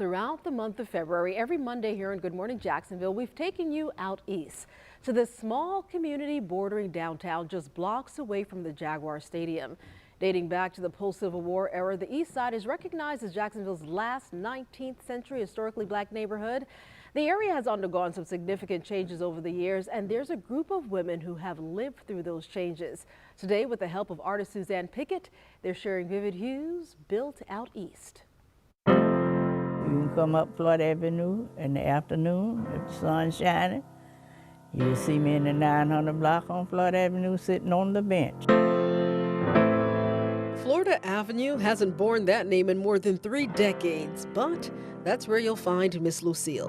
Throughout the month of February, every Monday here in Good Morning Jacksonville, we've taken you out east to this small community bordering downtown, just blocks away from the Jaguar Stadium. Dating back to the post-Civil War era, the Eastside is recognized as Jacksonville's last 19th century historically black neighborhood. The area has undergone some significant changes over the years, and there's a group of women who have lived through those changes. Today, with the help of artist Suzanne Pickett, they're sharing vivid hues built out east. You can come up Floyd Avenue in the afternoon if the sun's shining. You'll see me in the 900 block on Floyd Avenue sitting on the bench. Florida Avenue hasn't borne that name in more than 3 decades, but that's where you'll find Miss Lucille.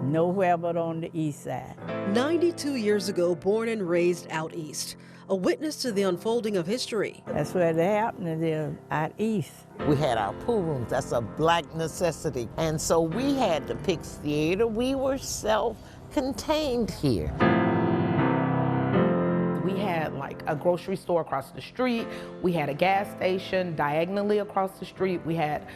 Nowhere but on the east side. 92 years ago, born and raised out east, a witness to the unfolding of history. That's where the happening is, out east. We had our pool rooms. That's a black necessity. And so we had the Pix Theater. We were self-contained here. We had like a grocery store across the street. We had a gas station diagonally across the street. We had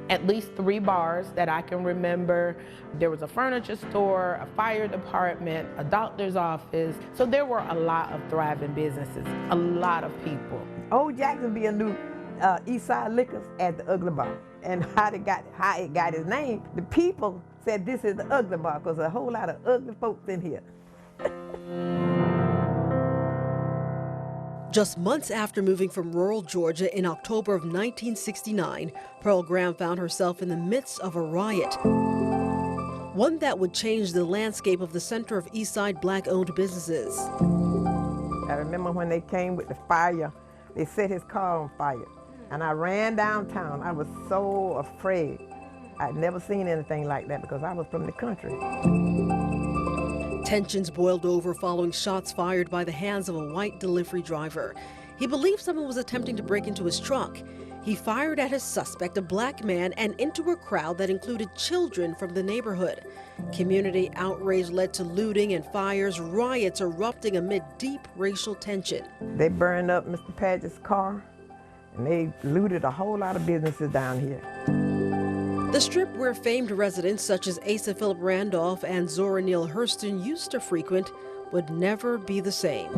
at least 3 bars that I can remember. There was a furniture store, a fire department, a doctor's office. So there were a lot of thriving businesses, a lot of people. Old Jacksonville knew Eastside Liquors as the Ugly Bar. And how it got its name, the people said this is the Ugly Bar because a whole lot of ugly folks in here. Just months after moving from rural Georgia in October of 1969, Pearl Graham found herself in the midst of a riot. One that would change the landscape of the center of Eastside black-owned businesses. I remember when they came with the fire, they set his car on fire. And I ran downtown. I was so afraid. I'd never seen anything like that because I was from the country. Tensions boiled over following shots fired by the hands of a white delivery driver. He believed someone was attempting to break into his truck. He fired at his suspect, a black man, and into a crowd that included children from the neighborhood. Community outrage led to looting and fires, riots erupting amid deep racial tension. They burned up Mr. Padgett's car, and they looted a whole lot of businesses down here. The strip where famed residents such as Asa Philip Randolph and Zora Neale Hurston used to frequent would never be the same.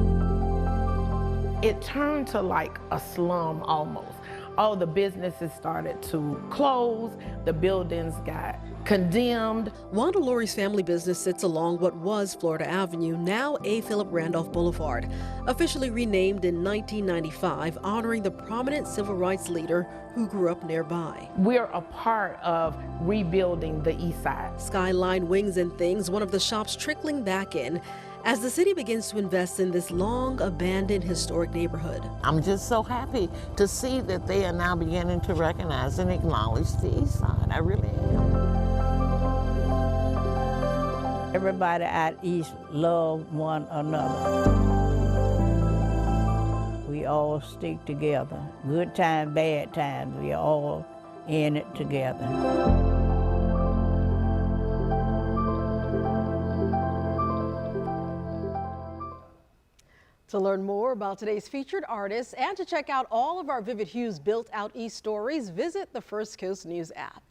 It turned to like a slum almost. All the businesses started to close, the buildings got condemned. Wanda Lori's family business sits along what was Florida Avenue, now A. Philip Randolph Boulevard, officially renamed in 1995, honoring the prominent civil rights leader who grew up nearby. We're a part of rebuilding the East Side. Skyline Wings and Things, one of the shops trickling back in as the city begins to invest in this long abandoned historic neighborhood. I'm just so happy to see that they are now beginning to recognize and acknowledge the East Side. I really am. Everybody out east love one another. We all stick together. Good times, bad times, we are all in it together. To learn more about today's featured artists and to check out all of our Vivid Hues Built Out East stories, visit the First Coast News app.